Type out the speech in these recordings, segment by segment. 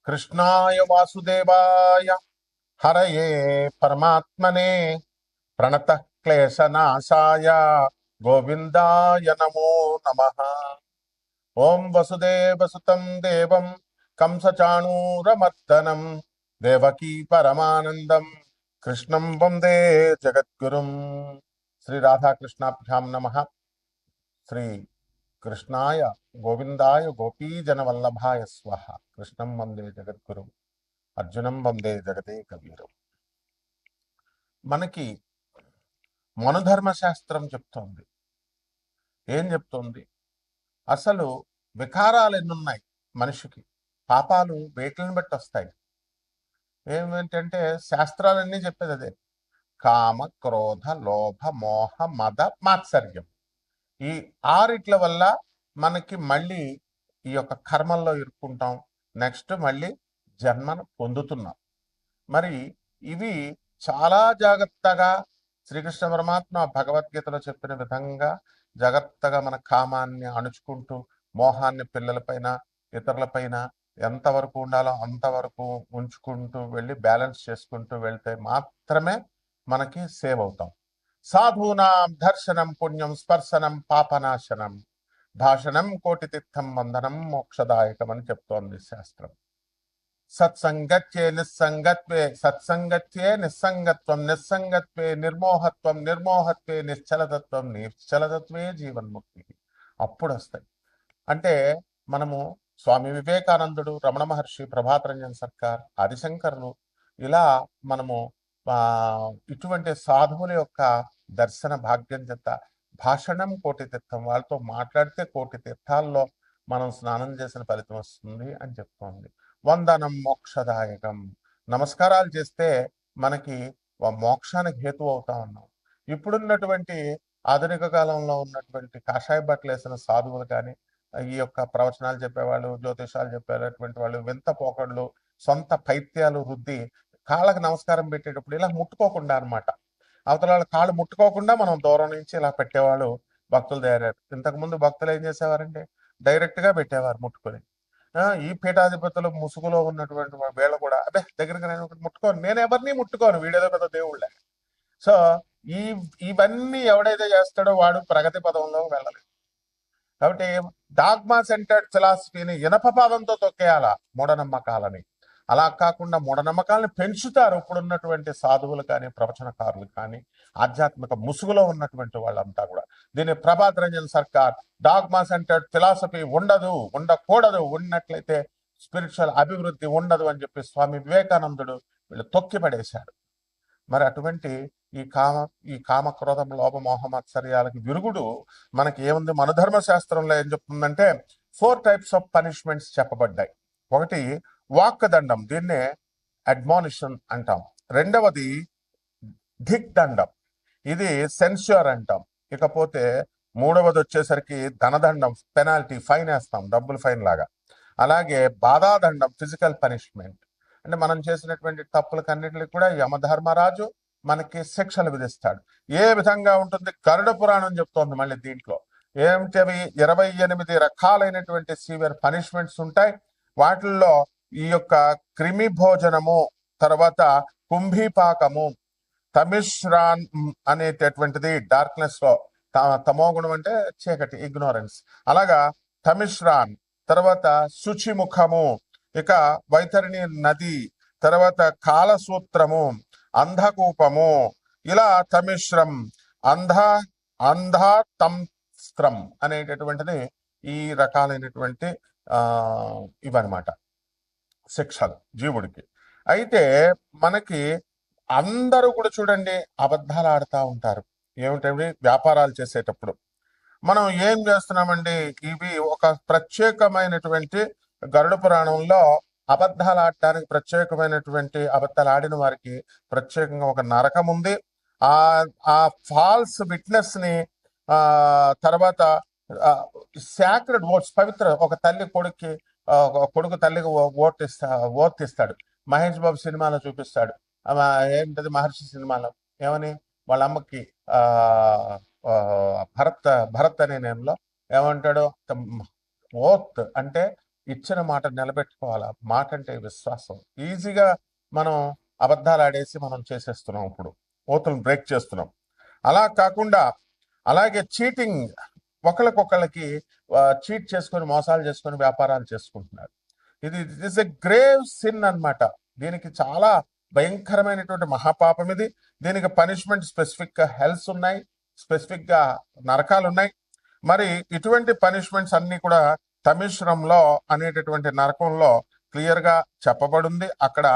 कृष्णाय वासुदेवाय हरये परमात्मने प्रणतः क्लेशनाशाय गोविन्दाय नमो नमः। ओं वसुदेवसुतं देवं कंसचाणूरमर्दनं देवकी परमानन्दं कृष्णं वन्दे जगद्गुरुं। श्री राधा कृष्णाभ्यां नमः। श्री कृष्णाय गोविंदाय गोपीजनवल्लभाय स्वाहा। कृष्णं वंदे जगद्गुरुं అర్జునం వందే జగదే కబీరం. మనకి మనుధర్మ శాస్త్రం చెప్తోంది. ఏం చెప్తోంది? అసలు వికారాలు ఎన్నున్నాయి మనిషికి, పాపాలు వేటిని బట్టి వస్తాయి. ఏమిటంటే శాస్త్రాలన్నీ చెప్పేది అదే. కామ, క్రోధ, లోభ, మోహ, మద, మాత్సర్యం. ఈ ఆరిట్ల వల్ల మనకి మళ్ళీ ఈ యొక్క కర్మల్లో ఇరుక్కుంటాం. నెక్స్ట్ మళ్ళీ జన్మను పొందుతున్నాం. మరి ఇవి చాలా జాగ్రత్తగా శ్రీకృష్ణ పరమాత్మ భగవద్గీతలో చెప్పిన విధంగా జాగ్రత్తగా మన కామాన్ని అణుచుకుంటూ, మోహాన్ని పిల్లలపైన ఇతరులపైన ఎంతవరకు ఉండాలో అంతవరకు ఉంచుకుంటూ వెళ్ళి బ్యాలెన్స్ చేసుకుంటూ వెళ్తే మాత్రమే మనకి సేవ్ అవుతాం. సాధూనాం దర్శనం పుణ్యం స్పర్శనం పాపనాశనం భాషణం కోటి తీర్థం వందనం మోక్షదాయకం అని చెప్తోంది శాస్త్రం. సత్సంగత్యే నిస్సంగత్వే సత్సంగత్యే నిస్సంగత్వం నిస్సంగత్వే నిర్మోహత్వం నిర్మోహత్వే నిశ్చలతత్వం నిశ్చలతత్వే జీవన్ముక్తి. అప్పుడు వస్తాయి. అంటే మనము స్వామి వివేకానందుడు, రమణ మహర్షి, ప్రభాతరంజన్ సర్కార్, ఆదిశంకరులు, ఇలా మనము ఇటువంటి సాధువుల యొక్క దర్శన భాగ్యం చేత భాషణం కోటి తీర్థం, వాళ్ళతో మాట్లాడితే కోటి తీర్థాల్లో మనం స్నానం చేసిన ఫలితం వస్తుంది అని చెప్తోంది. వందనం మోక్షదాయకం, నమస్కారాలు చేస్తే మనకి మోక్షానికి హేతు అవుతా ఉన్నాం. ఇప్పుడున్నటువంటి ఆధునిక కాలంలో ఉన్నటువంటి కాషాయ బట్టలు వేసిన సాధువులు కానీ, ఈ యొక్క ప్రవచనాలు చెప్పేవాళ్ళు, జ్యోతిషాలు చెప్పేటటువంటి వాళ్ళు వింత పోకళ్ళు, సొంత పైత్యాలు రుద్ది కాళ్ళకి నమస్కారం పెట్టేటప్పుడు ఇలా ముట్టుకోకుండా అనమాట, అవతల వాళ్ళ కాళ్ళు ముట్టుకోకుండా మనం దూరం నుంచి ఇలా పెట్టేవాళ్ళు భక్తులు తయారయ్యారు. ఇంతకుముందు భక్తులు ఏం చేసేవారంటే డైరెక్ట్ గా పెట్టేవారు ముట్టుకొని. ఈ పీఠాధిపతులు ముసుగులో ఉన్నటువంటి వీళ్ళ కూడా అదే దగ్గరికి నేను ముట్టుకోను, నేను ఎవరిని ముట్టుకోను, వీడేదో పెద్ద దేవుళ్ళే. సో ఇవన్నీ ఎవడైతే చేస్తాడో వాడు ప్రగతి పదంలో వెళ్ళలేదు. కాబట్టి డాగ్మా సెంటర్డ్ ఫిలాసఫీని ఇనప పాదంతో తొక్కేయాల మూఢనమ్మకాలని. అలా కాకుండా మూఢనమ్మకాలను పెంచుతారు ఇప్పుడున్నటువంటి సాధువులు కానీ, ప్రవచనకారులు కానీ, ఆధ్యాత్మిక ముసుగులో ఉన్నటువంటి వాళ్ళంతా కూడా. దీన్ని Prabhat Ranjan Sarkar dogma centred philosophy ఉండదు, ఉండకూడదు, ఉన్నట్లయితే స్పిరిచువల్ అభివృద్ధి ఉండదు అని చెప్పి స్వామి వివేకానందుడు వీళ్ళు తొక్కి పడేశాడు. మరి అటువంటి ఈ కామ క్రోధ లోభ మోహ మత్సర్యాలకి విరుగుడు మనకి ఏముంది? మన ధర్మశాస్త్రంలో ఏం చెప్తుందంటే 4 టైప్స్ ఆఫ్ పనిష్మెంట్స్ చెప్పబడ్డాయి. ఒకటి వాక్ దండం, దీన్నే అడ్మానిషన్ అంటాం. రెండవది ధిక్ దండం, ఇది సెన్స్యూర్ అంటాం. ఇకపోతే మూడవది వచ్చేసరికి ధనదండం, పెనాల్టీ, ఫైన్ వేస్తాం, డబ్బులు ఫైన్ లాగా. అలాగే బాధాదండం, ఫిజికల్ పనిష్మెంట్. అంటే మనం చేసినటువంటి తప్పులకన్నిటికి కూడా యమధర్మరాజు మనకి శిక్షలు విధిస్తాడు. ఏ విధంగా ఉంటుంది? గరుడ పురాణం చెప్తోంది. మళ్ళీ దీంట్లో ఏమిటవి 28 రకాలైనటువంటి సివియర్ పనిష్మెంట్స్ ఉంటాయి. వాటిల్లో ఈ యొక్క క్రిమి భోజనము, తర్వాత కుంభీపాకము, తమిశ్రాన్ అనేటటువంటిది డార్క్నెస్ లో, తమోగుణం అంటే చీకటి, ఇగ్నోరెన్స్, అలాగా తమిశ్రాన్, తర్వాత శుచిముఖము, ఇక వైతరిణి నది, తర్వాత కాలసూత్రము, అంధకూపము, ఇలా తమిశ్రం, అంధాతంస్త్రం అనేటటువంటిది ఈ రకాలైనటువంటి ఇవన్నమాట శిక్షలు జీవుడికి. అయితే మనకి అందరూ కూడా చూడండి అబద్ధాలు ఆడుతూ ఉంటారు. ఏమిటంటే వ్యాపారాలు చేసేటప్పుడు మనం ఏం చేస్తున్నామండి? ఇవి ఒక ప్రత్యేకమైనటువంటి గరుడ పురాణంలో అబద్ధాలు ఆడటానికి ప్రత్యేకమైనటువంటి, అబద్ధాలు ఆడిన వారికి ప్రత్యేకంగా ఒక నరకం ఉంది. ఆ ఫాల్స్ విట్నెస్ ని తర్వాత సాక్రెడ్ ఓట్స్, పవిత్ర, ఒక తల్లి కొడుక్కి, కొడుకు తల్లికి ఓర్తిస్తాడు. మహేష్ బాబు సినిమాలో చూపిస్తాడు. ఏంటది మహర్షి సినిమాలో ఏమని వాళ్ళ అమ్మకి భరత్ అనే నేమ్లో ఏమంటాడు? ఓత్ అంటే ఇచ్చిన మాట నిలబెట్టుకోవాలా. మాట అంటే విశ్వాసం. ఈజీగా మనం అబద్ధాలు ఆడేసి మనం చేసేస్తున్నాం, ఇప్పుడు ఓతులను బ్రేక్ చేస్తున్నాం. అలా కాకుండా అలాగే చీటింగ్, ఒకళ్ళకొకళ్ళకి చీట్ చేసుకొని మోసాలు చేసుకొని వ్యాపారాలు చేసుకుంటున్నారు. ఇది it is a grave sin అన్నమాట. దీనికి చాలా భయంకరమైనటువంటి మహాపాపం ఇది. దీనికి పనిష్మెంట్ స్పెసిఫిక్ గా హెల్స్ ఉన్నాయి, స్పెసిఫిక్ గా నరకాలు ఉన్నాయి. మరి ఇటువంటి పనిష్మెంట్స్ అన్ని కూడా తమిశ్రంలో అనేటటువంటి నరకంలో క్లియర్ గా చెప్పబడింది. అక్కడ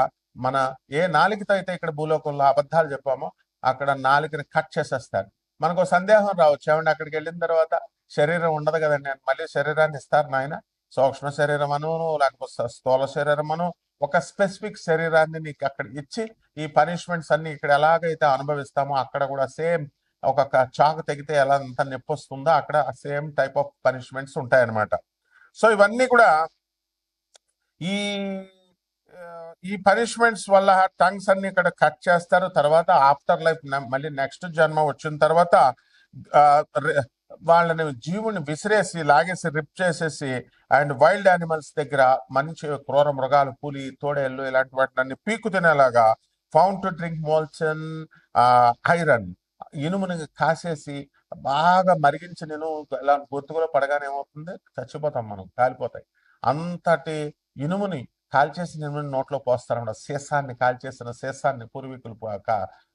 మన ఏ నాలికతో అయితే ఇక్కడ భూలోకంలో అబద్ధాలు చెప్పామో అక్కడ నాలికని కట్ చేసేస్తారు. మనకు సందేహం రావచ్చు, ఏమంటే అక్కడికి వెళ్ళిన తర్వాత శరీరం ఉండదు కదండి, మళ్ళీ శరీరాన్ని ఇస్తారు నాయన, సూక్ష్మ శరీరం అను లేకపోతే స్థూల శరీరం అను, ఒక స్పెసిఫిక్ శరీరాన్ని నీకు అక్కడ ఇచ్చి ఈ పనిష్మెంట్స్ అన్ని ఇక్కడ ఎలాగైతే అనుభవిస్తామో అక్కడ కూడా సేమ్ ఒక చాకు తెగితే ఎలా అంత నొప్పి వస్తుందో అక్కడ సేమ్ టైప్ ఆఫ్ పనిష్మెంట్స్ ఉంటాయన్నమాట. సో ఇవన్నీ కూడా ఈ ఈ పనిష్మెంట్స్ వల్ల టంగ్స్ అన్ని ఇక్కడ కట్ చేస్తారు. తర్వాత ఆఫ్టర్ లైఫ్ మళ్ళీ నెక్స్ట్ జన్మ వచ్చిన తర్వాత వాళ్ళని జీవుని విసిరేసి లాగేసి రిప్ చేసేసి అండ్ వైల్డ్ యానిమల్స్ దగ్గర మంచి క్రూర మృగాలు, పులి, తోడేళ్ళు ఇలాంటి వాటిని పీకు తినేలాగా ఫౌండ్ టు డ్రింక్ మోల్సన్ ఐరన్, ఇనుముని కాసేసి బాగా మరిగించి నేను ఇలా గొంతుకులో పడగానే ఏమవుతుంది, చచ్చిపోతాం మనం, కాలిపోతాయి. అంతటి ఇనుముని కాల్చేసి ఇనుముని నోట్లో పోస్తారన్నమాట. సీసాన్ని కాల్చేసిన సీసాన్ని పూర్వీకులు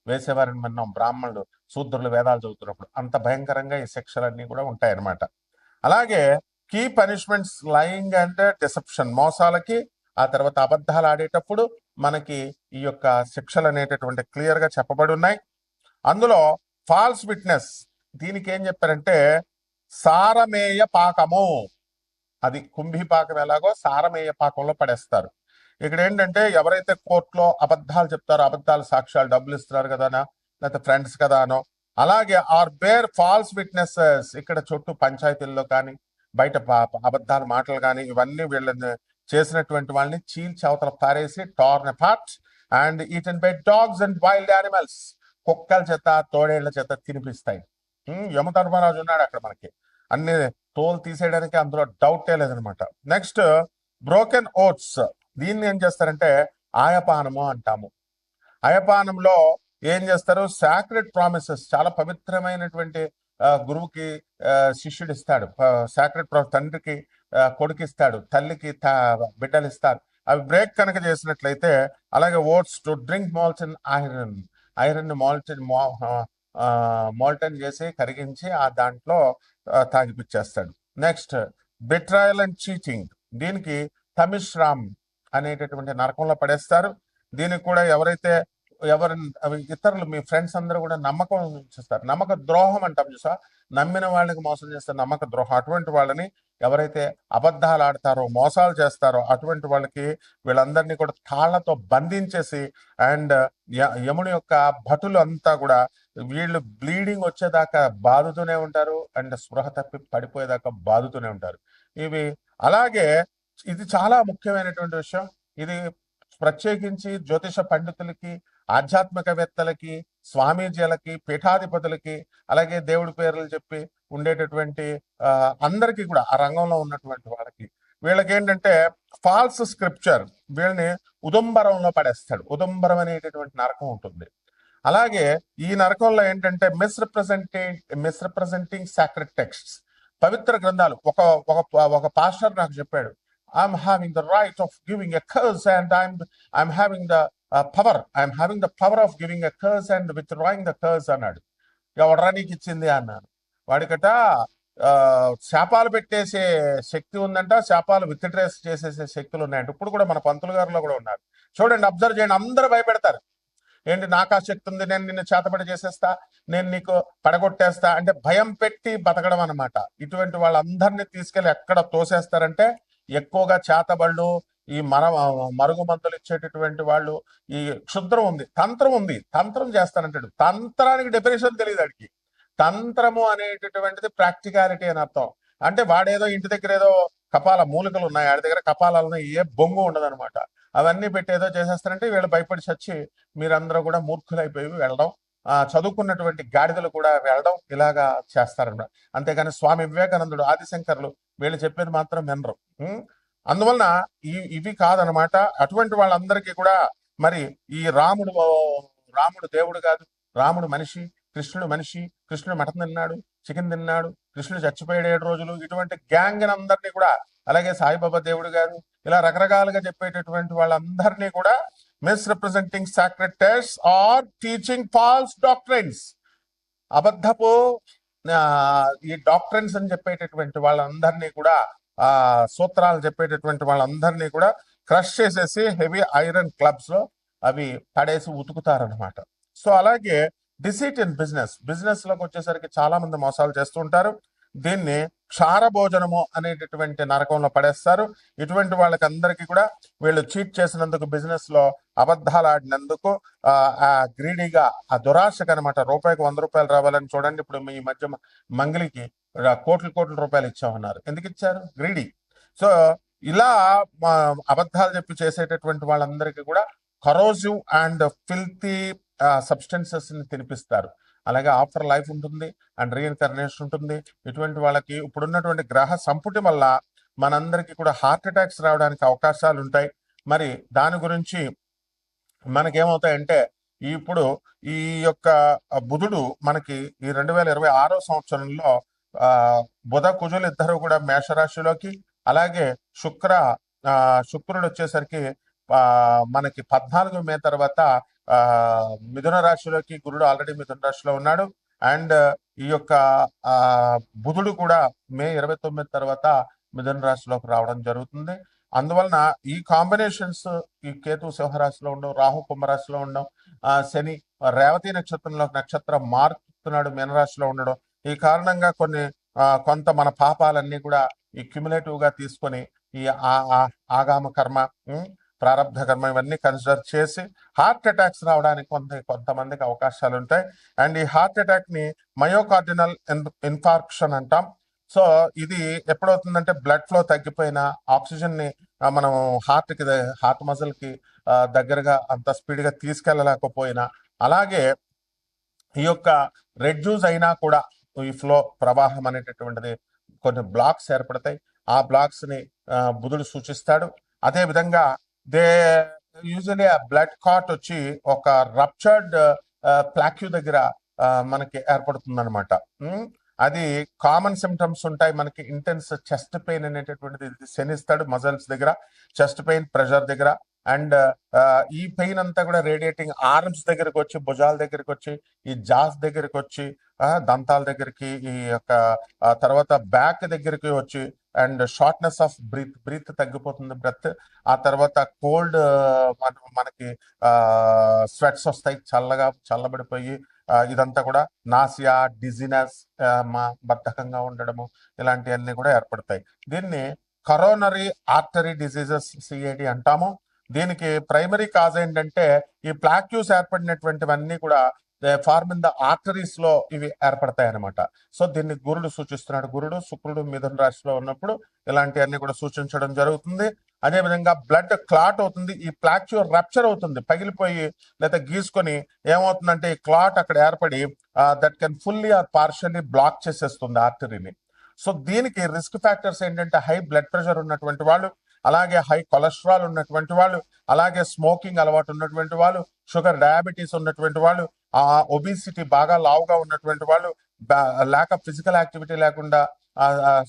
వేసేవారని మనం బ్రాహ్మణులు శూద్రులు వేదాలు చదువుతున్నప్పుడు అంత భయంకరంగా ఈ శిక్షలన్నీ కూడా ఉంటాయన్నమాట. అలాగే key punishments lying and deception, మోసాలకి ఆ తర్వాత అబద్ధాలు ఆడేటప్పుడు మనకి ఈ యొక్క శిక్షలు అనేటటువంటి క్లియర్ గా చెప్పబడి ఉన్నాయి. అందులో ఫాల్స్ విట్నెస్, దీనికి ఏం చెప్పారంటే సారమేయ పాకము, అది కుంభీ పాకం ఎలాగో సారమేయ పాకంలో పడేస్తారు. ఇక్కడ ఏంటంటే ఎవరైతే కోర్టులో అబద్ధాలు చెప్తారో, అబద్ధాలు సాక్ష్యాలు, డబ్బులు ఇస్తున్నారు కదానో లేకపోతే ఫ్రెండ్స్ కదానో, అలాగే ఆర్ బేర్ ఫాల్స్ విట్నెసెస్, ఇక్కడ చుట్టూ పంచాయతీల్లో కానీ బయట అబద్ధాల మాటలు కానీ ఇవన్నీ వీళ్ళని చేసినటువంటి వాళ్ళని చీల్చి అవతల పారేసి torn apart and eaten by dogs and wild animals, కుక్కల చేత తోడేళ్ల చేత తినిపిస్తాయి. యమధర్మరాజు ఉన్నాడు అక్కడ మనకి, అన్ని తోలు తీసేయడానికి అందులో డౌటే లేదనమాట. నెక్స్ట్ బ్రోకెన్ ఓట్స్, దీన్ని ఏం చేస్తారంటే ఆయపానము అంటాము. ఆయపానంలో ఏం చేస్తారు, సాక్రెడ్ ప్రామిసెస్, చాలా పవిత్రమైనటువంటి గురువుకి శిష్యుడు ఇస్తాడు, సాక్రెడ్ తండ్రికి కొడుకు ఇస్తాడు, తల్లికి బిడ్డలు ఇస్తారు. అవి బ్రేక్ కనుక చేసినట్లయితే, అలాగే oats to drink molten iron, iron molten చేసి కరిగించి ఆ దాంట్లో తాగిపిచ్చేస్తాడు. నెక్స్ట్ బిట్రాయల్ అండ్ చీటింగ్, దీనికి తమిశ్రామ్ అనేటటువంటి నరకంలో పడేస్తారు. దీనికి కూడా ఎవరైతే ఇతరులు మీ ఫ్రెండ్స్ అందరూ కూడా నమ్మకం ఉంచేస్తారు, నమ్మక ద్రోహం అంటాం చూసా, నమ్మిన వాళ్ళకి మోసం చేస్తారు, నమ్మక ద్రోహం. అటువంటి వాళ్ళని ఎవరైతే అబద్ధాలు ఆడతారో, మోసాలు చేస్తారో అటువంటి వాళ్ళకి వీళ్ళందరినీ కూడా తాళ్లతో బంధించేసి అండ్ యముని యొక్క భటులు అంతా కూడా వీళ్ళు బ్లీడింగ్ వచ్చేదాకా బాదుతూనే ఉంటారు అండ్ స్పృహ తప్పి పడిపోయేదాకా బాదుతూనే ఉంటారు. ఇవి అలాగే ఇది చాలా ముఖ్యమైనటువంటి విషయం. ఇది ప్రత్యేకించి జ్యోతిష పండితులకి, ఆధ్యాత్మికవేత్తలకి, స్వామీజీలకి, పీఠాధిపతులకి, అలాగే దేవుడి పేర్లు చెప్పి ఉండేటటువంటి అందరికీ కూడా ఆ రంగంలో ఉన్నటువంటి వాళ్ళకి, వీళ్ళకి ఏంటంటే ఫాల్స్ స్క్రిప్చర్, వీళ్ళని ఉదంబరంలో పడేస్తాడు. ఉదంబరం అనేటటువంటి నరకం ఉంటుంది. అలాగే ఈ నరకంలో ఏంటంటే మిస్రిప్రజెంటింగ్ సాక్రెడ్ టెక్స్ట్స్, పవిత్ర గ్రంథాలు. ఒక పాస్టర్ నాకు చెప్పాడు, I'm having the right of giving a curse and I'm having the power of giving a curse and withdrawing the curse అన్నాడు. ఎవడరా నీకు ఇచ్చింది అన్నాను. వాడికట శాపాలు పెట్టేసే శక్తి ఉందంట, శాపాలు విత్డ్రేస్ చేసేసే శక్తులు ఉన్నాయంట. ఇప్పుడు కూడా మన పంతులు గారిలో కూడా ఉన్నారు. చూడండి, అబ్జర్వ్ చేయండి, అందరూ భయపెడతారు. ఏంటి, నాకు ఆ శక్తి ఉంది, నేను నిన్ను చేతబడి చేసేస్తా, నేను నీకు పడగొట్టేస్తా అంటే భయం పెట్టి బతకడం అనమాట. ఇటువంటి వాళ్ళందరినీ తీసుకెళ్లి ఎక్కడ తోసేస్తారంటే, ఎక్కువగా చేతబళ్ళు, ఈ మరుగు మందులు ఇచ్చేటటువంటి వాళ్ళు, ఈ క్షుద్రం ఉంది, తంత్రం చేస్తానంటాడు. తంత్రానికి డెఫినేషన్ తెలియదు వాడికి. తంత్రము అనేటటువంటిది ప్రాక్టికాలిటీ అని అర్థం. అంటే వాడేదో ఇంటి దగ్గర ఏదో కపాల మూలికలు ఉన్నాయి, వాడి దగ్గర కపాలాలను ఏ బొంగు ఉండదనమాట. అవన్నీ పెట్టి ఏదో చేసేస్తారంటే వీళ్ళు భయపడి చచ్చి మీరందరూ కూడా మూర్ఖులైపోయి వెళ్ళడం, చదువుకున్నటువంటి గాడిదలు కూడా వెళ్ళడం, ఇలాగా చేస్తారన్నమాట. అంతేగాని స్వామి వివేకానందుడు, ఆదిశంకర్లు వీళ్ళు చెప్పేది మాత్రం వినరు. అందువలన ఇవి కాదనమాట. అటువంటి వాళ్ళందరికీ కూడా మరి ఈ రాముడు దేవుడు కాదు, రాముడు మనిషి, కృష్ణుడు మనిషి, కృష్ణుడు మటన్ తిన్నాడు, చికెన్ తిన్నాడు, కృష్ణుడు చచ్చిపోయాడు 7 రోజులు, ఇటువంటి గ్యాంగ్ అందరినీ కూడా, అలాగే సాయిబాబా దేవుడు గారు, ఇలా రకరకాలుగా చెప్పేటటువంటి వాళ్ళందరినీ కూడా misrepresenting sacred text or teaching false doctrines, అబద్ధపు ఈ డాక్ట్రైన్స్ అని చెప్పేటటువంటి వాళ్ళందరినీ కూడా, సూత్రాలు చెప్పేటటువంటి వాళ్ళందరినీ కూడా క్రష్ చేసేసి హెవీ ఐరన్ క్లబ్స్ లో అవి పడేసి ఉతుకుతారనమాట. సో అలాగే డిసీట్ ఇన్ బిజినెస్ లోకి వచ్చేసరికి చాలా మంది మోసాలు చేస్తూ ఉంటారు. దీన్ని క్షార భోజనము అనేటటువంటి నరకంలో పడేస్తారు. ఇటువంటి వాళ్ళకి అందరికీ కూడా వీళ్ళు చీట్ చేసినందుకు, బిజినెస్ లో అబద్ధాలు ఆడినందుకు, ఆ గ్రీడీగా, ఆ దురాశకు అనమాట, రూపాయికి 100 రూపాయలు రావాలని. చూడండి, ఇప్పుడు ఈ మధ్య మంగళికి కోట్ల రూపాయలు ఇచ్చామన్నారు. ఎందుకు ఇచ్చారు? గ్రీడీ. సో ఇలా అబద్ధాలు చెప్పి చేసేటటువంటి వాళ్ళందరికీ కూడా కరోజివ్ అండ్ ఫిల్తీ సబ్స్టెన్సెస్ ని తినిపిస్తారు. అలాగే ఆఫ్టర్ లైఫ్ ఉంటుంది అండ్ రీఇన్కార్నేషన్ ఉంటుంది. ఇటువంటి వాళ్ళకి ఇప్పుడున్నటువంటి గ్రహ సంపుటి వల్ల మనందరికీ కూడా హార్ట్ అటాక్స్ రావడానికి అవకాశాలు ఉంటాయి. మరి దాని గురించి మనకేమవుతాయంటే, ఇప్పుడు ఈ యొక్క బుధుడు మనకి ఈ 2026 సంవత్సరంలో బుధ కుజులు ఇద్దరు కూడా మేషరాశిలోకి, అలాగే శుక్రుడు వచ్చేసరికి మనకి 14 మే తర్వాత మిథున రాశిలోకి, గురుడు ఆల్రెడీ మిథున రాశిలో ఉన్నాడు. అండ్ ఈ యొక్క బుధుడు కూడా మే 29 తర్వాత మిథున రాశిలోకి రావడం జరుగుతుంది. అందువలన ఈ కాంబినేషన్స్, ఈ కేతు సింహరాశిలో ఉండడం, రాహు కుంభరాశిలో ఉండడం, శని రేవతి నక్షత్రం మారుతున్నాడు మీనరాశిలో ఉండడం, ఈ కారణంగా కొంత మన పాపాలన్నీ కూడా ఈ క్యుములేటివ్ గా తీసుకొని ఈ ఆగామ కర్మ, ప్రారంభ కర్మ ఇవన్నీ కన్సిడర్ చేసి హార్ట్ అటాక్స్ రావడానికి కొంతమందికి అవకాశాలు ఉంటాయి. అండ్ ఈ హార్ట్ అటాక్ ని మయోకార్డినల్ ఇన్ఫార్క్షన్ అంటాం. సో ఇది ఎప్పుడవుతుందంటే, బ్లడ్ ఫ్లో తగ్గిపోయినా, ఆక్సిజన్ ని మనం హార్ట్ మజిల్ కి దగ్గరగా అంత స్పీడ్ గా తీసుకెళ్ళలేకపోయినా, అలాగే ఈ యొక్క రెడ్యూస్ అయినా కూడా ఈ ఫ్లో ప్రవాహం అనేటటువంటిది కొన్ని బ్లాక్స్ ఏర్పడతాయి. ఆ బ్లాక్స్ ని బుధుడు సూచిస్తాడు. అదే విధంగా యూజువలీ ఆ బ్లడ్ కాట్ వచ్చి ఒక రప్చర్డ్ ప్లాక్యూ దగ్గర మనకి ఏర్పడుతుంది అనమాట. అది కామన్ సిమ్టమ్స్ ఉంటాయి మనకి. ఇంటెన్స్ చెస్ట్ పెయిన్ అనేటటువంటిది శనిస్తాడు మజిల్స్ దగ్గర, చెస్ట్ పెయిన్, ప్రెషర్ దగ్గర. అండ్ ఈ పెయిన్ అంతా కూడా రేడియేటింగ్ ఆర్మ్స్ దగ్గరకు వచ్చి, భుజాల దగ్గరికి వచ్చి, ఈ జాస్ దగ్గరికి వచ్చి, దంతాల దగ్గరికి, ఈ యొక్క తర్వాత బ్యాక్ దగ్గరికి వచ్చి, అండ్ షార్ట్నెస్ ఆఫ్ బ్రీత్ తగ్గిపోతుంది, బ్రెత్. ఆ తర్వాత కోల్డ్, మనకి స్వెట్స్ వస్తాయి, చల్లబడిపోయి, ఇదంతా కూడా నాసియా, డిజినెస్, బద్ధకంగా ఉండడము, ఇలాంటివన్నీ కూడా ఏర్పడతాయి. దీన్ని కరోనరీ ఆర్టరీ డిసీజెస్, సిఏడి అంటాము. దీనికి ప్రైమరీ కాజ్ ఏంటంటే, ఈ ప్లాక్యూస్ ఏర్పడినటువంటివన్నీ కూడా ఫార్మ్ ఇన్ ద ఆర్టరీస్ లో ఇవి ఏర్పడతాయి అనమాట. సో దీన్ని గురుడు సూచిస్తున్నాడు. గురుడు, శుక్రుడు మిథున రాశిలో ఉన్నప్పుడు ఇలాంటివన్నీ కూడా సూచించడం జరుగుతుంది. అదే విధంగా బ్లడ్ క్లాట్ అవుతుంది, ఈ ప్లాక్యూ రప్చర్ అవుతుంది, పగిలిపోయి లేదా గీసుకొని ఏమవుతుందంటే, ఈ క్లాట్ అక్కడ ఏర్పడి that can fully or partially block చేసేస్తుంది ఆర్టరీని. సో దీనికి రిస్క్ ఫ్యాక్టర్స్ ఏంటంటే, హై బ్లడ్ ప్రెషర్ ఉన్నటువంటి వాళ్ళు, అలాగే హై కొలెస్ట్రాల్ ఉన్నటువంటి వాళ్ళు, అలాగే స్మోకింగ్ అలవాటు ఉన్నటువంటి వాళ్ళు, షుగర్ డయాబెటీస్ ఉన్నటువంటి వాళ్ళు, ఒబిసిటీ బాగా లావుగా ఉన్నటువంటి వాళ్ళు, ల్యాక్ ఆఫ్ ఫిజికల్ యాక్టివిటీ లేకుండా,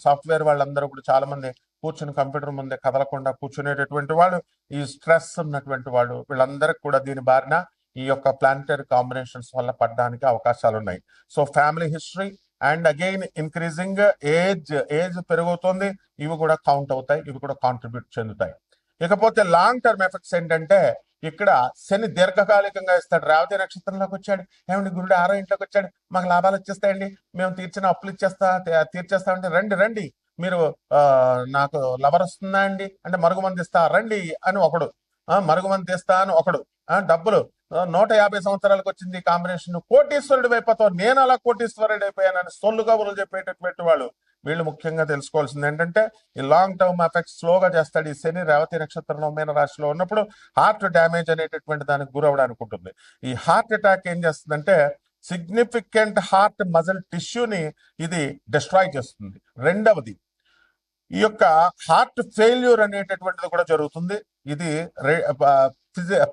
సాఫ్ట్వేర్ వాళ్ళందరూ కూడా చాలా మంది కూర్చుని కంప్యూటర్ ముందే కదలకుండా కూర్చునేటటువంటి వాళ్ళు, ఈ స్ట్రెస్ ఉన్నటువంటి వాళ్ళు, వీళ్ళందరికీ కూడా దీని బారిన ఈ యొక్క ప్లానిటరీ కాంబినేషన్స్ వల్ల పడడానికి అవకాశాలు ఉన్నాయి. So family history and again increasing age పెరుగుతుంది, ఇవి కూడా కౌంట్ అవుతాయి, ఇవి కూడా కాంట్రిబ్యూట్ చెందుతాయి. ఇకపోతే లాంగ్ టర్మ్ ఎఫెక్ట్స్ ఏంటంటే, ఇక్కడ శని దీర్ఘకాలికంగా ఇస్తాడు. రేవతి నక్షత్రంలోకి వచ్చాడు, ఏమండి గురుడు 6వ ఇంట్లోకి వచ్చాడు, మాకు లాభాలు వచ్చేస్తాయండి, మేము తీర్చిన అప్పులు తీర్చేస్తామంటే, రండి మీరు, నాకు లవర్ వస్తుందా అండి అంటే, మరుగుమంది ఇస్తా రండి అని ఒకడు, మరుగుమంది ఇస్తా అని ఒకడు, డబ్బులు 150 సంవత్సరాలకు వచ్చింది కాంబినేషన్, కోటీశ్వరుడు అయిపోతావు, నేను అలా కోటీశ్వరుడు అయిపోయానని సొల్లు కబుర్లు చెప్పేటటువంటి వాళ్ళు. వీళ్ళు ముఖ్యంగా తెలుసుకోవాల్సింది ఏంటంటే, ఈ లాంగ్ టర్మ్ ఎఫెక్ట్స్ స్లోగా చేస్తాడు. ఈ శని రేవతి నక్షత్రంలో మీన రాశిలో ఉన్నప్పుడు హార్ట్ డ్యామేజ్ అనేటటువంటి దానికి గురవడానికి ఉంటుంది. ఈ హార్ట్ అటాక్ ఏం చేస్తుందంటే, సిగ్నిఫికెంట్ హార్ట్ మజిల్ టిష్యూని ఇది డిస్ట్రాయ్ చేస్తుంది. రెండవది, ఈ యొక్క హార్ట్ ఫెయిల్యూర్ అనేటటువంటిది కూడా జరుగుతుంది. ఇది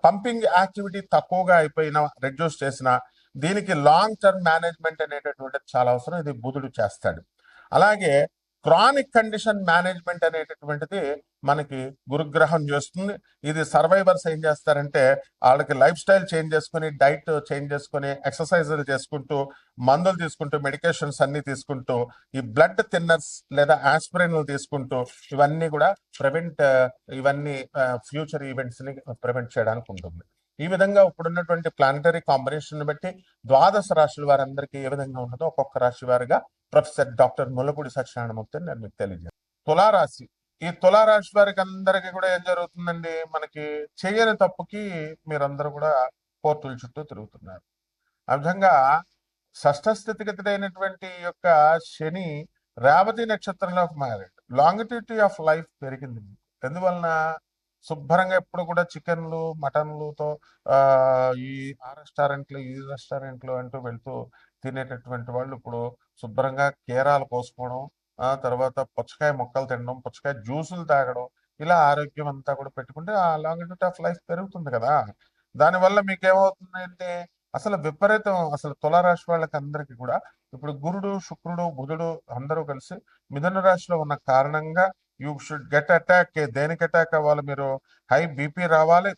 పంపింగ్ యాక్టివిటీ తక్కువగా అయిపోయిన రెడ్యూస్ చేసిన దీనికి లాంగ్ టర్మ్ మేనేజ్మెంట్ అనేటటువంటిది చాలా అవసరం. ఇది బుధుడు చేస్తాడు. అలాగే క్రానిక్ కండిషన్ మేనేజ్మెంట్ అనేటటువంటిది మనకి గురుగ్రహం చేస్తుంది. ఇది సర్వైవర్స్ ఏం చేస్తారంటే వాళ్ళకి లైఫ్ స్టైల్ చేంజ్ చేసుకుని, డైట్ చేంజ్ చేసుకుని, ఎక్సర్సైజులు చేసుకుంటూ, మందులు తీసుకుంటూ, మెడికేషన్స్ అన్ని తీసుకుంటూ, ఈ బ్లడ్ థిన్నర్స్ లేదా ఆస్పిరిన్లు తీసుకుంటూ ఇవన్నీ కూడా ఇవన్నీ ఫ్యూచర్ ఈవెంట్స్ ని ప్రివెంట్ చేయడానికి ఉంటుంది. ఈ విధంగా ఇప్పుడున్నటువంటి ప్లానటరీ కాంబినేషన్ బట్టి ద్వాదశ రాశుల వారందరికీ ఏ విధంగా ఉంటుందో ఒక్కొక్క రాశి వారిగా ప్రొఫెసర్ డాక్టర్ ముల్లపూడి సత్యనారాయణమూర్తి నేను మీకు తెలియజేస్తాను. తులారాశి. ఈ తులారాశి వారికి అందరికీ కూడా ఏం జరుగుతుందండి, మనకి చేయని తప్పుకి మీరందరూ కూడా కోర్టుల చుట్టూ తిరుగుతున్నారు. ఆ విధంగా షష్ఠ స్థితిగతుడైనటువంటి యొక్క శని రేవతి నక్షత్రంలో మారాడు. లాంగిట్యూటీ ఆఫ్ లైఫ్ పెరిగింది. ఎందువలన శుభ్రంగా ఎప్పుడు కూడా చికెన్లు మటన్లుతో ఈ రెస్టారెంట్లు అంటూ వెళ్తూ తినేటటువంటి వాళ్ళు ఇప్పుడు శుభ్రంగా కేరాలు కోసుకోవడం, తర్వాత పుచ్చకాయ మొక్కలు తినడం, పుచ్చకాయ జ్యూసులు తాగడం, ఇలా ఆరోగ్యం అంతా కూడా పెట్టుకుంటే ఆ లాంగిట్యూటీ ఆఫ్ లైఫ్ పెరుగుతుంది కదా. దానివల్ల మీకు ఏమవుతుంది అంటే అసలు విపరీతం, అసలు తులారాశి వాళ్ళకి అందరికీ కూడా ఇప్పుడు గురుడు, శుక్రుడు, బుధుడు అందరూ కలిసి మిథున రాశిలో ఉన్న కారణంగా యూ షుడ్ గెట్ అటాక్. దేనికి అటాక్ అవ్వాలి మీరు? హై బీపీ రావాలి,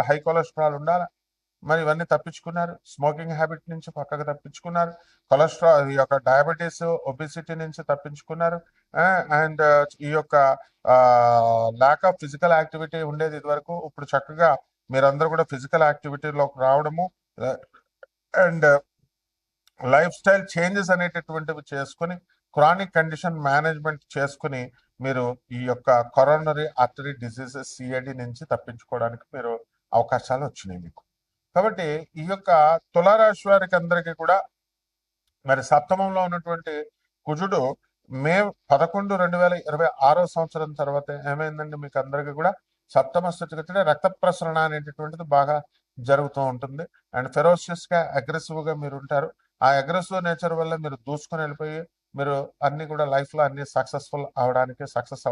హై కొలెస్ట్రాల్ ఉండాలి. మరి ఇవన్నీ తప్పించుకున్నారు. స్మోకింగ్ హ్యాబిట్ నుంచి పక్కకు తప్పించుకున్నారు. కొలెస్ట్రాల్, ఈ యొక్క డయాబెటీస్, ఒబిసిటీ నుంచి తప్పించుకున్నారు. అండ్ ఈ యొక్క ల్యాక్ ఆఫ్ ఫిజికల్ యాక్టివిటీ ఉండేది ఇదివరకు. ఇప్పుడు చక్కగా మీరందరూ కూడా ఫిజికల్ యాక్టివిటీలోకి రావడము అండ్ లైఫ్ స్టైల్ చేంజెస్ అనేటటువంటివి చేసుకుని, క్రానిక్ కండిషన్ మేనేజ్మెంట్ చేసుకుని మీరు ఈ యొక్క కరోనరీ ఆర్టరీ డిసీజెస్ సిఐడి నుంచి తప్పించుకోవడానికి మీరు అవకాశాలు వచ్చినాయి మీకు. కాబట్టి ఈ యొక్క తులారాశి వారికి అందరికీ కూడా మరి సప్తమంలో ఉన్నటువంటి కుజుడు మే 11, 2026 సంవత్సరం తర్వాత ఏమైందండి మీకు అందరికీ కూడా సప్తమ స్థితిగతిలో రక్త ప్రసరణ అనేటటువంటిది బాగా జరుగుతూ ఉంటుంది. అండ్ ఫెరోషియస్ గా అగ్రెసివ్ గా మీరు ఉంటారు. ఆ అగ్రెసివ్ నేచర్ వల్ల మీరు దూసుకొని వెళ్ళిపోయి మీరు అన్ని కూడా లైఫ్ లో అన్ని సక్సెస్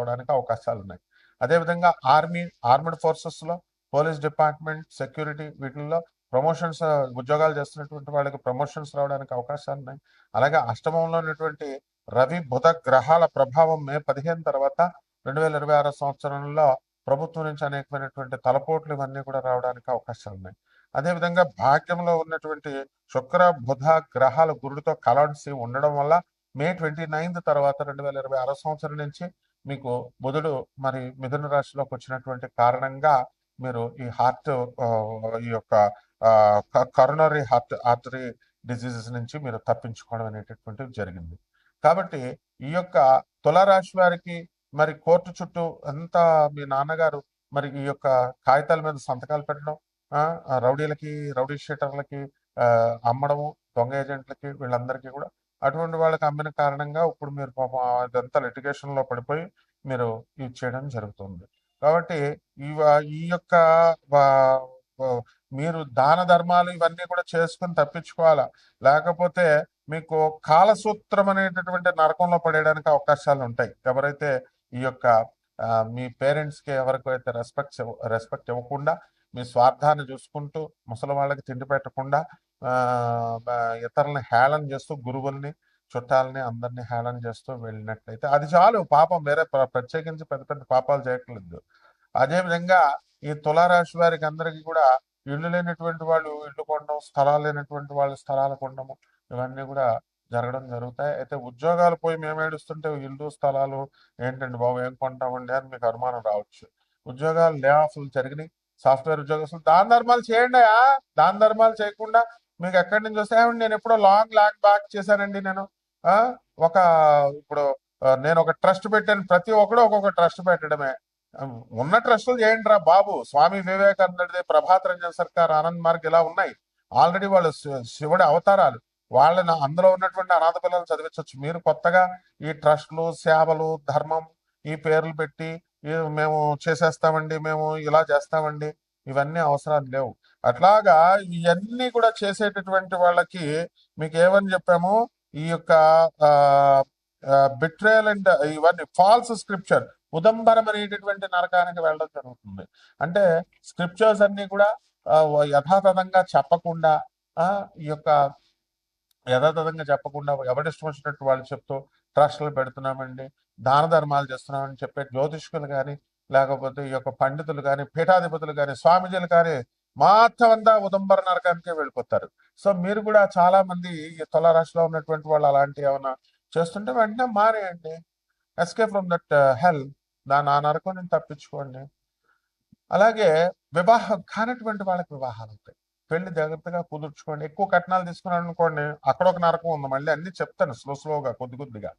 అవడానికి అవకాశాలు ఉన్నాయి. అదేవిధంగా ఆర్మీడ్ ఫోర్సెస్ లో, పోలీస్ డిపార్ట్మెంట్, సెక్యూరిటీ, వీటిల్లో ప్రమోషన్స్, ఉద్యోగాలు చేస్తున్నటువంటి వాళ్ళకి ప్రమోషన్స్ రావడానికి అవకాశాలు ఉన్నాయి. అలాగే అష్టమంలో ఉన్నటువంటి రవి బుధ గ్రహాల ప్రభావం మే 15 తర్వాత 2026 సంవత్సరంలో ప్రభుత్వం నుంచి అనేకమైనటువంటి తలపోట్లు ఇవన్నీ కూడా రావడానికి అవకాశాలు ఉన్నాయి. అదేవిధంగా భాగ్యంలో ఉన్నటువంటి శుక్ర బుధ గ్రహాల గురుడితో కలసి ఉండడం వల్ల మే 29 తర్వాత 2026 సంవత్సరం నుంచి మీకు బుధుడు మరి మిథున రాశిలోకి వచ్చినటువంటి కారణంగా మీరు ఈ ఈ యొక్క కరోనరీ ఆర్టరీ డిసీజెస్ నుంచి మీరు తప్పించుకోవడం అనేటటువంటిది జరిగింది. కాబట్టి ఈ యొక్క తులారాశి వారికి మరి కోర్టు చుట్టూ అంతా మీ నాన్నగారు మరి ఈ యొక్క కాగితాల మీద సంతకాలు పెట్టడం, రౌడీ షీటర్లకి అమ్మడము, దొంగ ఏజెంట్లకి, వీళ్ళందరికీ కూడా అటువంటి వాళ్ళకి అమ్మిన కారణంగా ఇప్పుడు మీరు పాపం అదంతా లిటిగేషన్ లో పడిపోయి మీరు ఇది చేయడం జరుగుతుంది. కాబట్టి ఈ యొక్క మీరు దాన ధర్మాలు ఇవన్నీ కూడా చేసుకుని తప్పించుకోవాలా. లేకపోతే మీకు కాలసూత్రం అనేటటువంటి నరకంలో పడేయడానికి అవకాశాలు ఉంటాయి. ఎవరైతే ఈ యొక్క మీ పేరెంట్స్ కి ఎవరికైతే రెస్పెక్ట్ ఇవ్వకుండా మీ స్వార్థాన్ని చూసుకుంటూ ముసలి వాళ్ళకి తిండి పెట్టకుండా ఇతరులని హేళన చేస్తూ, గురువుల్ని, చుట్టాలని అందరినీ హేళన చేస్తూ వెళ్ళినట్లయితే అది చాలు. పాపం వేరే ప్రత్యేకించి పెద్ద పెద్ద పాపాలు చేయట్లేదు. అదేవిధంగా ఈ తులారాశి వారికి అందరికీ కూడా ఇల్లు లేనటువంటి వాళ్ళు ఇల్లు కొనడం, స్థలాలు లేనటువంటి వాళ్ళు స్థలాలు కొనడము, ఇవన్నీ కూడా జరగడం జరుగుతాయి. అయితే ఉద్యోగాలు పోయి మేము ఏడుస్తుంటే ఇల్లు స్థలాలు ఏంటండి బాబు, ఏం కొంటామండి అని మీకు అనుమానం రావచ్చు. ఉద్యోగాలు లే ఆఫ్లు జరిగినాయి. సాఫ్ట్వేర్ ఉద్యోగస్తులు దాన ధర్మాలు చేయండి. దాన ధర్మాలు చేయకుండా మీకు ఎక్కడి నుంచి వస్తే, నేను ఎప్పుడో లాంగ్ బ్యాక్ చేశానండి. నేను ఒక ఇప్పుడు నేను ఒక ట్రస్ట్ పెట్టాను. ప్రతి ఒక్కడు ఒక్కొక్క ట్రస్ట్ పెట్టడమే. ఉన్న ట్రస్టులు చేయండి రా బాబు. స్వామి వివేకానందుడిది, ప్రభాత్ రంజన్ సర్కార్, ఆనంద్ మార్గ్ ఇలా ఉన్నాయి. ఆల్రెడీ వాళ్ళు శివుడి అవతారాలు. వాళ్ళని అందులో ఉన్నటువంటి అనాథ పిల్లలు చదివించవచ్చు. మీరు కొత్తగా ఈ ట్రస్టులు, సేవలు, ధర్మం ఈ పేర్లు పెట్టి మేము చేసేస్తామండి, మేము ఇలా చేస్తామండి, ఇవన్నీ అవసరాలు లేవు. అట్లాగా ఇవన్నీ కూడా చేసేటటువంటి వాళ్ళకి మీకు ఏమని చెప్పాము, ఈ యొక్క బిట్రేయల్ అండ్ ఇవన్నీ ఫాల్స్ స్క్రిప్చర్, ఉదంబరం అనేటటువంటి నరకానికి వెళ్ళడం జరుగుతుంది. అంటే స్క్రిప్చర్స్ అన్ని కూడా యథాతథంగా చెప్పకుండా, ఆ, ఈ యొక్క యథాతథంగా చెప్పకుండా ఎవరిష్టం వచ్చినట్టు వాళ్ళు చెప్తూ ట్రస్టులు పెడుతున్నామండి, దాన ధర్మాలు చేస్తున్నామని చెప్పే జ్యోతిష్కులు కానీ, లేకపోతే ఈ యొక్క పండితులు కానీ, పీఠాధిపతులు కానీ, స్వామీజీలు కానీ మొత్తం అంతా ఉదంబర నరకానికే వెళ్ళిపోతారు. సో మీరు కూడా చాలా మంది ఈ తులారాశిలో ఉన్నటువంటి వాళ్ళు అలాంటి ఏమైనా చేస్తుంటే వెంటనే మానేయండి. ఎస్కేప్ ఫ్రమ్ దట్ హెల్, దాని ఆ నరకం నుంచి తప్పించుకోండి. అలాగే వివాహం కానటువంటి వాళ్ళకి వివాహాలు అవుతాయి. పెళ్లి జాగ్రత్తగా కుదుర్చుకోండి. ఎక్కువ కట్నాలు తీసుకున్నాడు అనుకోండి, అక్కడ ఒక నరకం ఉంది. మళ్ళీ అన్ని చెప్తాను స్లోగా కొద్ది కొద్దిగా.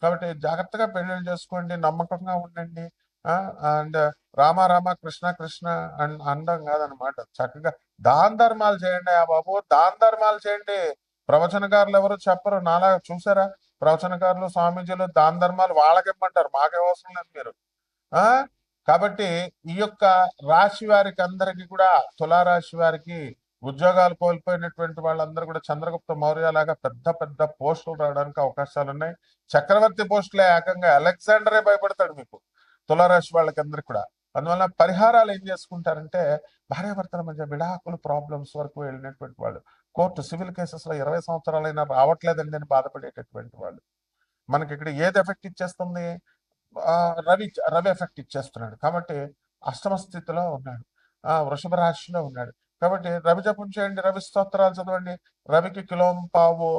కాబట్టి జాగ్రత్తగా పెళ్లిళ్ళు చేసుకోండి, నమ్మకంగా ఉండండి. అండ్ రామ రామ కృష్ణ కృష్ణ అనడం కాదనమాట. చక్కగా దాన ధర్మాలు చేయండి. ఆ బాబు దాన ధర్మాలు చేయండి. ప్రవచనకారులు ఎవరు చెప్పరు. నాలా చూసారా, ప్రవచనకారులు స్వామీజీలు దాన ధర్మాలు వాళ్ళకిమ్మంటారు, మాకే అవసరం లేదు మీరు. ఆ కాబట్టి ఈ యొక్క రాశి వారికి అందరికి కూడా, తులారాశి వారికి ఉద్యోగాలు కోల్పోయినటువంటి వాళ్ళందరూ కూడా చంద్రగుప్త మౌర్య లాగా పెద్ద పెద్ద పోస్టులు రావడానికి అవకాశాలు ఉన్నాయి. చక్రవర్తి పోస్టులే, ఏకంగా అలెగ్జాండరే భయపడతాడు మీకు, తులారాశి వాళ్ళకి అందరికి కూడా. అందువల్ల పరిహారాలు ఏం చేసుకుంటారంటే, భార్యాభర్తల మధ్య విడాకులు ప్రాబ్లమ్స్ వరకు వెళ్ళినటువంటి వాళ్ళు, కోర్టు సివిల్ కేసెస్ లో 20 సంవత్సరాలైనా రావట్లేదండి అని బాధపడేటటువంటి వాళ్ళు, మనకి ఇక్కడ ఏది ఎఫెక్ట్ ఇచ్చేస్తుంది, రవి రవి ఎఫెక్ట్ ఇచ్చేస్తున్నాడు. కాబట్టి అష్టమ స్థితిలో ఉన్నాడు, వృషభ రాశిలో ఉన్నాడు. కాబట్టి రవి జపం చేయండి, రవి స్తోత్రాలు చదవండి. రవికి కిలోంపావు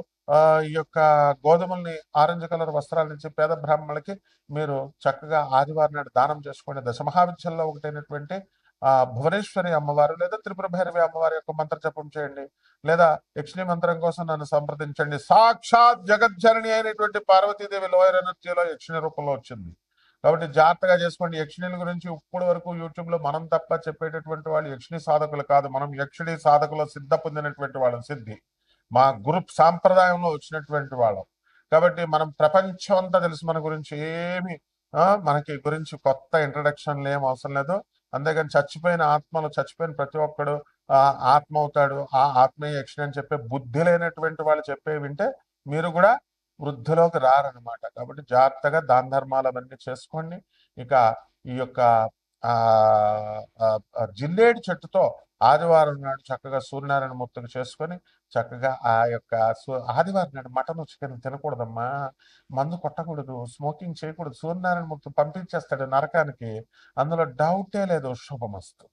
ఈ యొక్క గోధుమల్ని, ఆరెంజ్ కలర్ వస్త్రాల నుంచి పేద బ్రాహ్మణులకి మీరు చక్కగా ఆదివారం నాడు దానం చేసుకోండి. దశమహావిద్యల్లో ఒకటైనటువంటి భువనేశ్వరి అమ్మవారు లేదా త్రిపుర భైరవి అమ్మవారి యొక్క మంత్ర జపం చేయండి. లేదా యక్షిణి మంత్రం కోసం నన్ను సంప్రదించండి. సాక్షాత్ జగజ్జనని అయినటువంటి పార్వతీదేవి లోయర్ ఎనర్జీలో యక్షిణి రూపంలో వచ్చింది. కాబట్టి జాగ్రత్తగా చేసుకోండి. యక్షిణీల గురించి ఇప్పటి వరకు యూట్యూబ్ లో మనం తప్ప చెప్పేటటువంటి వాళ్ళు యక్షిణి సాధకులు కాదు. మనం యక్షిణి సాధకులు సిద్ధ పొందినటువంటి వాళ్ళం, సిద్ధి మా గ్రూప్ సాంప్రదాయంలో వచ్చినటువంటి వాళ్ళం. కాబట్టి మనం ప్రపంచం అంతా తెలుసు మన గురించి. ఏమి మనకి గురించి కొత్త ఇంట్రడక్షన్లు ఏం అవసరం లేదు. అంతేగాని చచ్చిపోయిన ఆత్మలు, చచ్చిపోయిన ప్రతి ఒక్కడు ఆత్మ అవుతాడు, ఆ ఆత్మీయ యక్షిణి అని చెప్పే బుద్ధి లేనటువంటి వాళ్ళు చెప్పే వింటే మీరు కూడా వృద్ధిలోకి రారనమాట. కాబట్టి జాగ్రత్తగా దాన ధర్మాలు అవన్నీ చేసుకోండి. ఇక ఈ యొక్క జిల్లేడు చెట్టుతో ఆదివారం నాడు చక్కగా సూర్యనారాయణ మూర్తికి చేసుకొని చక్కగా ఆ యొక్క ఆదివారం నాడు మటన్ చికెన్ తినకూడదమ్మా, మందు కొట్టకూడదు, స్మోకింగ్ చేయకూడదు. సూర్యనారాయణ మూర్తి పంపించేస్తాడు నరకానికి, అందులో డౌటే లేదు. శుభమస్తు.